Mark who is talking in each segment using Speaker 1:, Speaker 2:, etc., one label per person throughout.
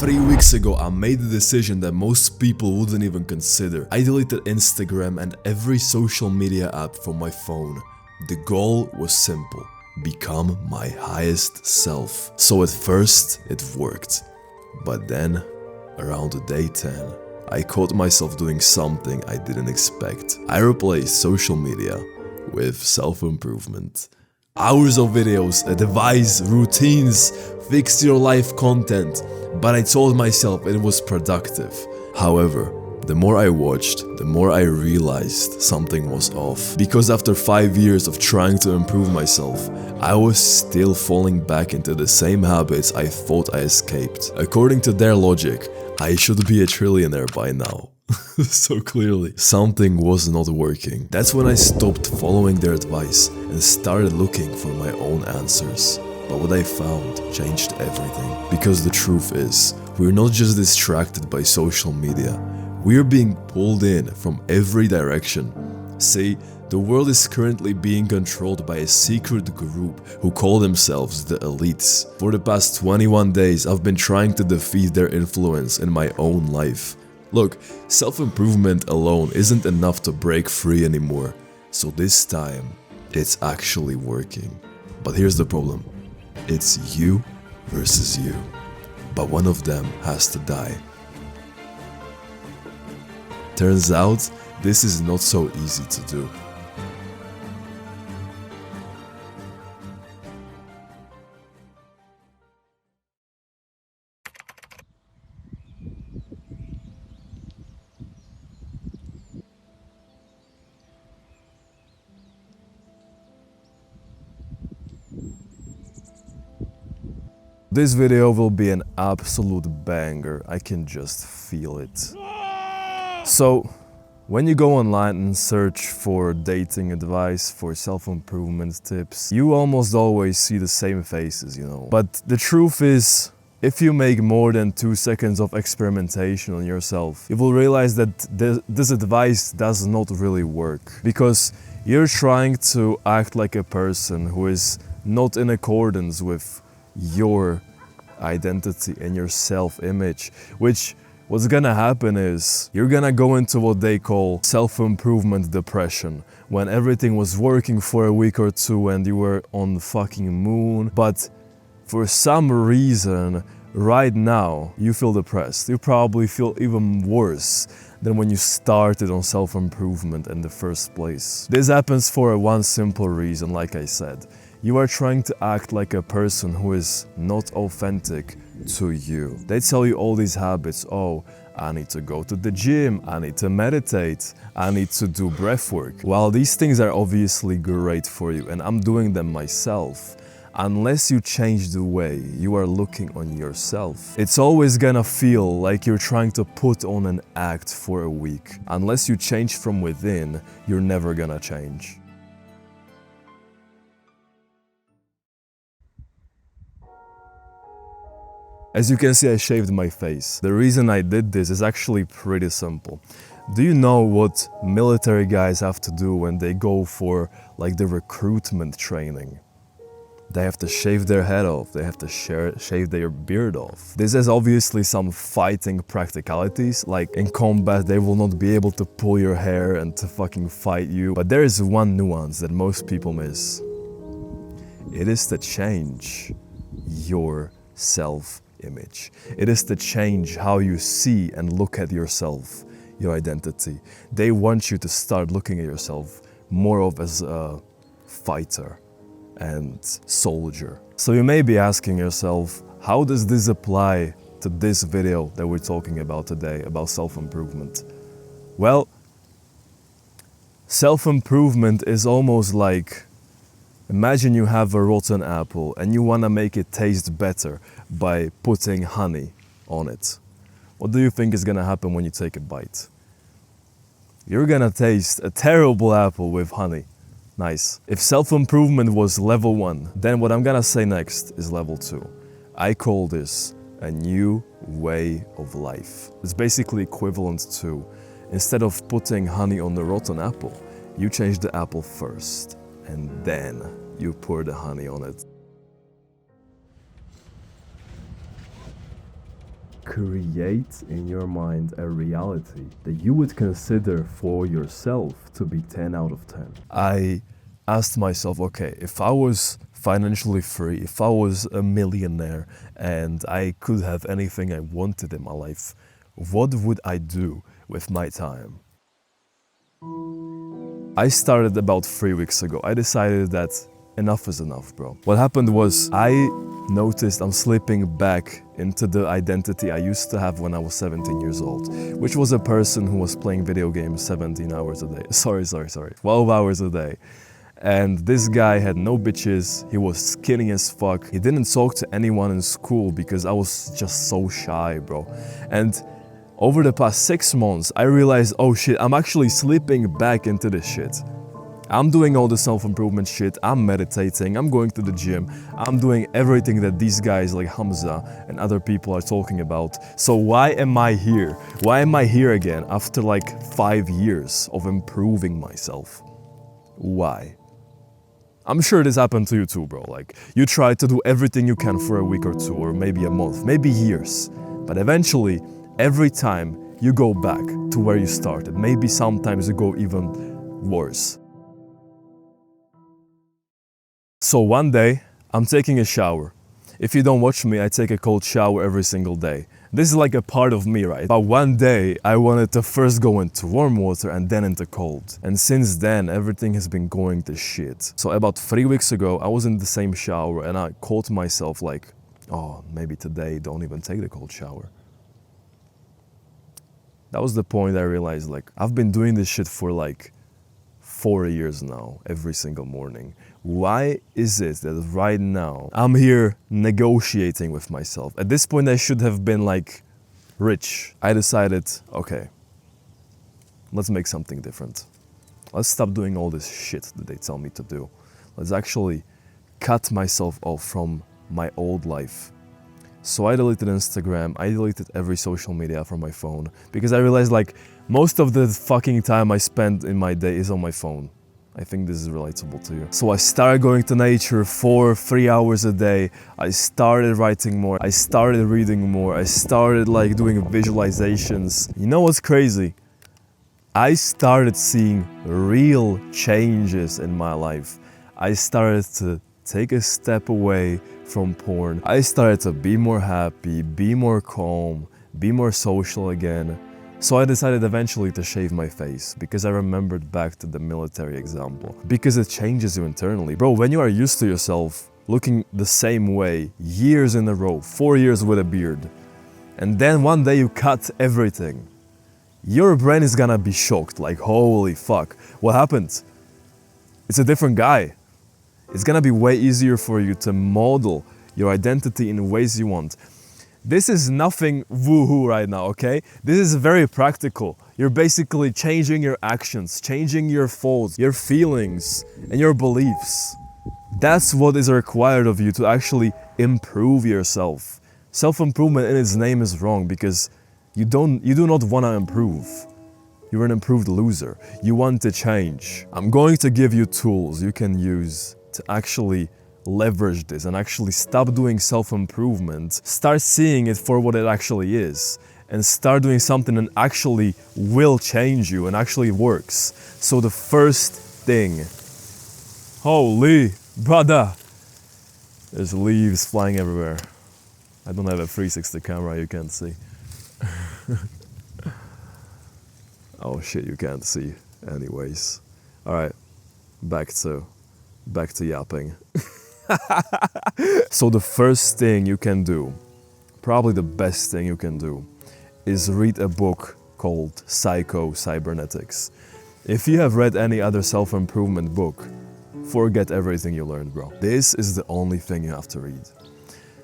Speaker 1: 3 weeks ago, I made the decision that most people wouldn't even consider. I deleted Instagram and every social media app from my phone. The goal was simple: become my highest self. So at first, it worked. But then, around day 10, I caught myself doing something I didn't expect. I replaced social media with self-improvement. Hours of videos, advice, routines, fix your life content, but I told myself it was productive. However, the more I watched, the more I realized something was off. Because after 5 years of trying to improve myself, I was still falling back into the same habits I thought I escaped. According to their logic, I should be a trillionaire by now. So clearly, something was not working. That's when I stopped following their advice and started looking for my own answers. But what I found changed everything. Because the truth is, we're not just distracted by social media, we're being pulled in from every direction. See, the world is currently being controlled by a secret group who call themselves the elites. For the past 21 days, I've been trying to defeat their influence in my own life. Look, self-improvement alone isn't enough to break free anymore. So this time, it's actually working. But here's the problem. It's you versus you. But one of them has to die. Turns out, this is not so easy to do. This video will be an absolute banger, I can just feel it. So, when you go online and search for dating advice, for self-improvement tips, you almost always see the same faces, you know. But the truth is, if you make more than 2 seconds of experimentation on yourself, you will realize that this advice does not really work. Because you're trying to act like a person who is not in accordance with your identity and your self-image, which what's gonna happen is you're gonna go into what they call self-improvement depression, when everything was working for a week or two and you were on the fucking moon, but for some reason right now you feel depressed. You probably feel even worse than when you started on self-improvement in the first place. This happens for one simple reason, like I said. You are trying to act like a person who is not authentic to you. They tell you all these habits. Oh, I need to go to the gym, I need to meditate, I need to do breath work. While these things are obviously great for you, and I'm doing them myself, unless you change the way you are looking on yourself, it's always gonna feel like you're trying to put on an act for a week. Unless you change from within, you're never gonna change. As you can see, I shaved my face. The reason I did this is actually pretty simple. Do you know what military guys have to do when they go for like the recruitment training? They have to shave their head off, they have to shave their beard off. This has obviously some fighting practicalities, like in combat they will not be able to pull your hair and to fucking fight you. But there is one nuance that most people miss. It is to change your self-image. It is to change how you see and look at yourself, your identity. They want you to start looking at yourself more of as a fighter and soldier. So you may be asking yourself, how does this apply to this video that we're talking about today, about self-improvement? Well, self-improvement is almost like, imagine you have a rotten apple and you want to make it taste better by putting honey on it. What do you think is going to happen when you take a bite? You're going to taste a terrible apple with honey. Nice. If self-improvement was level 1, then what I'm gonna say next is level 2. I call this a new way of life. It's basically equivalent to, instead of putting honey on the rotten apple, you change the apple first, and then you pour the honey on it. Create in your mind a reality that you would consider for yourself to be 10 out of 10. I asked myself, okay, if I was financially free, if I was a millionaire and I could have anything I wanted in my life, what would I do with my time? I started about 3 weeks ago. I decided that enough is enough, bro. What happened was I noticed I'm slipping back into the identity I used to have when I was 17 years old, which was a person who was playing video games 17 hours a day. Sorry, 12 hours a day. And this guy had no bitches, he was skinny as fuck. He didn't talk to anyone in school because I was just so shy, bro. And over the past 6 months, I realized, oh shit, I'm actually slipping back into this shit. I'm doing all the self-improvement shit, I'm meditating, I'm going to the gym, I'm doing everything that these guys like Hamza and other people are talking about. So why am I here? Why am I here again after like 5 years of improving myself? Why? I'm sure this happened to you too, bro. Like, you try to do everything you can for a week or two, or maybe a month, maybe years. But eventually, every time you go back to where you started, maybe sometimes you go even worse. So one day, I'm taking a shower. If you don't watch me, I take a cold shower every single day. This is like a part of me, right? But one day, I wanted to first go into warm water and then into cold. And since then, everything has been going to shit. So about 3 weeks ago, I was in the same shower and I caught myself like, oh, maybe today, don't even take the cold shower. That was the point I realized, like, I've been doing this shit for like 4 years now, every single morning. Why is it that right now I'm here negotiating with myself? At this point I should have been like rich. I decided, okay, let's make something different. Let's stop doing all this shit that they tell me to do. Let's actually cut myself off from my old life. So I deleted Instagram, I deleted every social media from my phone because I realized like most of the fucking time I spend in my day is on my phone. I think this is relatable to you. So I started going to nature for 3 hours a day. I started writing more. I started reading more. I started like doing visualizations. You know what's crazy? I started seeing real changes in my life. I started to take a step away from porn. I started to be more happy, be more calm, be more social again. So I decided eventually to shave my face because I remembered back to the military example. Because it changes you internally. Bro, when you are used to yourself looking the same way years in a row, 4 years with a beard, and then one day you cut everything, your brain is gonna be shocked, like holy fuck, what happened? It's a different guy. It's gonna be way easier for you to model your identity in ways you want. This is nothing woohoo right now, okay? This is very practical. You're basically changing your actions, changing your thoughts, your feelings, and your beliefs. That's what is required of you to actually improve yourself. Self-improvement in its name is wrong because you do not want to improve. You're an improved loser. You want to change. I'm going to give you tools you can use to actually leverage this and actually stop doing self-improvement, start seeing it for what it actually is, and start doing something that actually will change you and actually works. So the first thing, holy brother, there's leaves flying everywhere. I don't have a 360 camera, you can't see. Oh shit, you can't see. Anyways, all right, back to yapping. So the first thing you can do, probably the best thing you can do, is read a book called Psycho-Cybernetics. If you have read any other self-improvement book, forget everything you learned, bro. This is the only thing you have to read.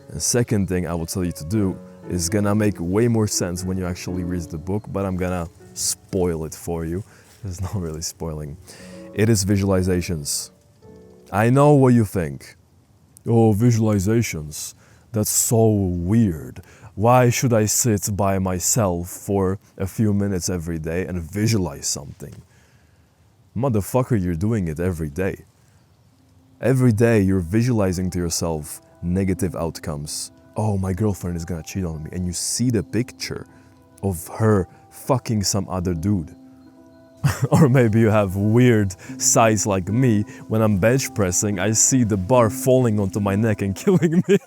Speaker 1: And second thing I will tell you to do is gonna make way more sense when you actually read the book, but I'm gonna spoil it for you. It's not really spoiling. It is visualizations. I know what you think. Oh, visualizations. That's so weird. Why should I sit by myself for a few minutes every day and visualize something? Motherfucker, you're doing it every day. Every day you're visualizing to yourself negative outcomes oh, my girlfriend is gonna cheat on me, and you see the picture of her fucking some other dude. Or maybe you have weird sights like me. When I'm bench pressing, I see the bar falling onto my neck and killing me.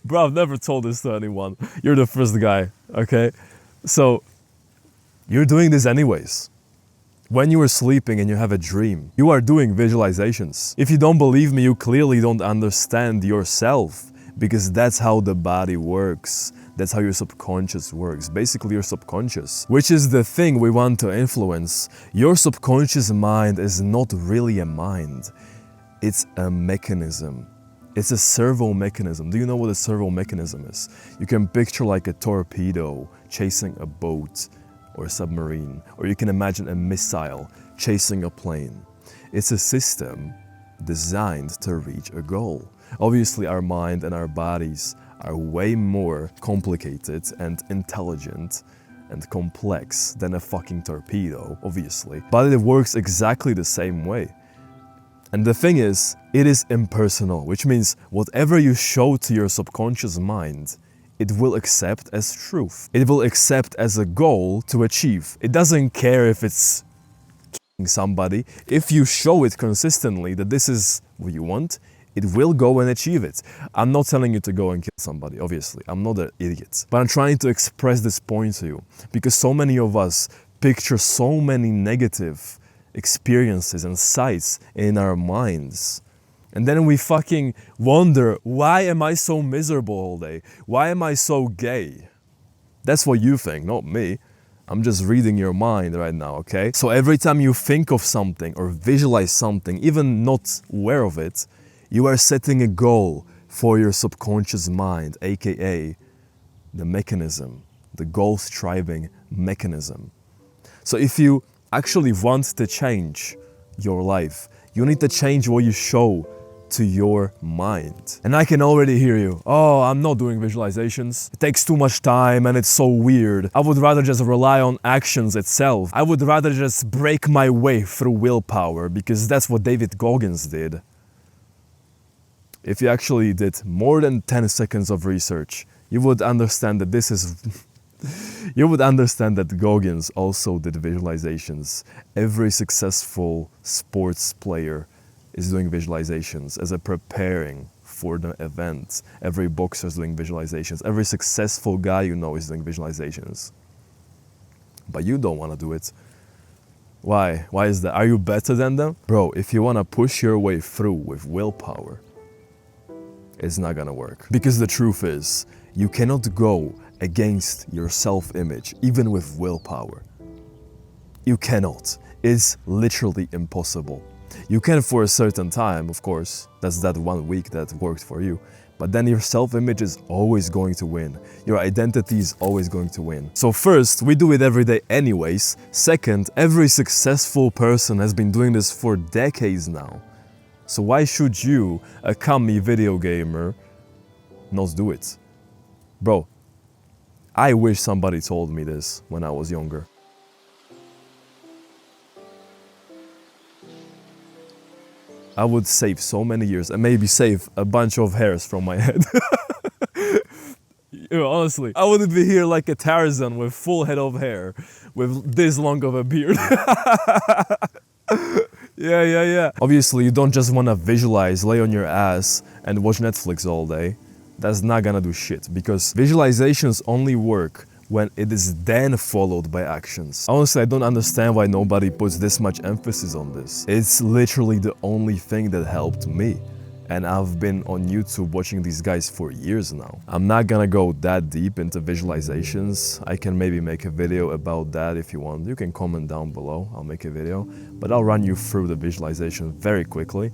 Speaker 1: Bro, I've never told this to anyone. You're the first guy, okay? So, you're doing this anyways. When you are sleeping and you have a dream, you are doing visualizations. If you don't believe me, you clearly don't understand yourself, because that's how the body works. That's how your subconscious works. Basically, your subconscious, which is the thing we want to influence. Your subconscious mind is not really a mind. It's a mechanism. It's a servo mechanism. Do you know what a servo mechanism is? You can picture like a torpedo chasing a boat or a submarine, or you can imagine a missile chasing a plane. It's a system designed to reach a goal. Obviously, our mind and our bodies are way more complicated and intelligent and complex than a fucking torpedo, obviously. But it works exactly the same way. And the thing is, it is impersonal, which means whatever you show to your subconscious mind, it will accept as truth. It will accept as a goal to achieve. It doesn't care if it's killing somebody. If you show it consistently that this is what you want, it will go and achieve it. I'm not telling you to go and kill somebody, obviously. I'm not an idiot. But I'm trying to express this point to you, because so many of us picture so many negative experiences and sights in our minds. And then we fucking wonder, why am I so miserable all day? Why am I so gay? That's what you think, not me. I'm just reading your mind right now, okay? So every time you think of something or visualize something, even not aware of it, you are setting a goal for your subconscious mind, aka the mechanism, the goal-striving mechanism. So if you actually want to change your life, you need to change what you show to your mind. And I can already hear you. Oh, I'm not doing visualizations. It takes too much time and it's so weird. I would rather just rely on actions itself. I would rather just break my way through willpower, because that's what David Goggins did. If you actually did more than 10 seconds of research, you would understand that this is... you would understand that Goggins also did visualizations. Every successful sports player is doing visualizations as a preparing for the event. Every boxer is doing visualizations. Every successful guy you know is doing visualizations. But you don't want to do it. Why? Why is that? Are you better than them? Bro, if you want to push your way through with willpower, it's not gonna work. Because the truth is, you cannot go against your self-image, even with willpower. You cannot. It's literally impossible. You can for a certain time, of course. That's that 1 week that worked for you. But then your self-image is always going to win. Your identity is always going to win. So first, we do it every day anyways. Second, every successful person has been doing this for decades now. So why should you, a commie video gamer, not do it? Bro, I wish somebody told me this when I was younger. I would save so many years and maybe save a bunch of hairs from my head. You know, honestly, I wouldn't be here like a Tarzan with full head of hair, with this long of a beard. Yeah. Obviously, you don't just want to visualize, lay on your ass and watch Netflix all day. That's not gonna do shit, because visualizations only work when it is then followed by actions. Honestly, I don't understand why nobody puts this much emphasis on this. It's literally the only thing that helped me. And I've been on YouTube watching these guys for years now. I'm not gonna go that deep into visualizations. I can maybe make a video about that if you want. You can comment down below, I'll make a video. But I'll run you through the visualization very quickly.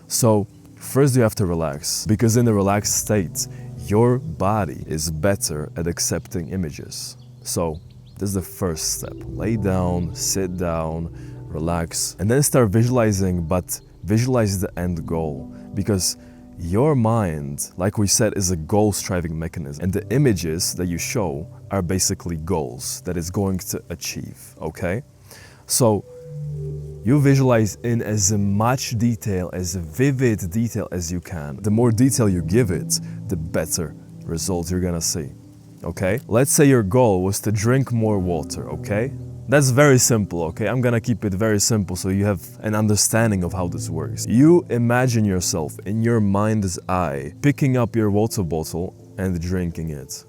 Speaker 1: So, first you have to relax, because in a relaxed state, your body is better at accepting images. So, this is the first step. Lay down, sit down, relax, and then start visualizing, but visualize the end goal. Because your mind, like we said, is a goal-striving mechanism. And the images that you show are basically goals that it's going to achieve, okay? So, you visualize in as much detail, as vivid detail as you can. The more detail you give it, the better results you're gonna see. Okay? Let's say your goal was to drink more water, okay? That's very simple, okay? I'm gonna keep it very simple so you have an understanding of how this works. You imagine yourself in your mind's eye picking up your water bottle and drinking it.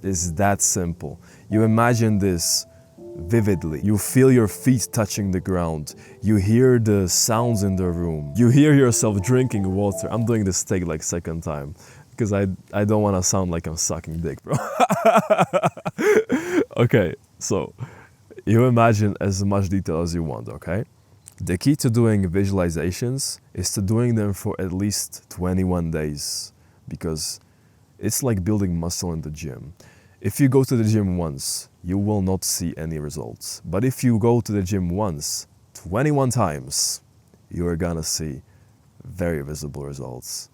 Speaker 1: It's that simple. You imagine this vividly. You feel your feet touching the ground. You hear the sounds in the room. You hear yourself drinking water. I'm doing this take like second time because I don't want to sound like I'm sucking dick, bro. Okay, so you imagine as much detail as you want, okay? The key to doing visualizations is to doing them for at least 21 days because it's like building muscle in the gym. If you go to the gym once, you will not see any results. But if you go to the gym once, 21 times, you are gonna see very visible results.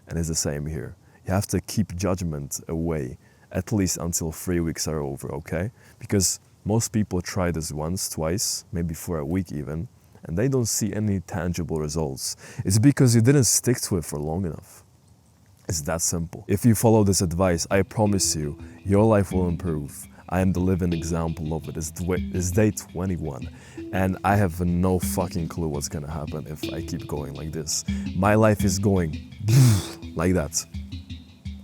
Speaker 1: And it's the same here. You have to keep judgment away, at least until 3 weeks are over, okay? Because most people try this once, twice, maybe for a week even, and they don't see any tangible results. It's because you didn't stick to it for long enough. It's that simple. If you follow this advice, I promise you, your life will improve. I am the living example of it. It's day 21, and I have no fucking clue what's gonna happen if I keep going like this. My life is going like that.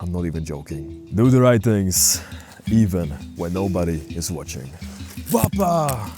Speaker 1: I'm not even joking. Do the right things, even when nobody is watching. Wapa!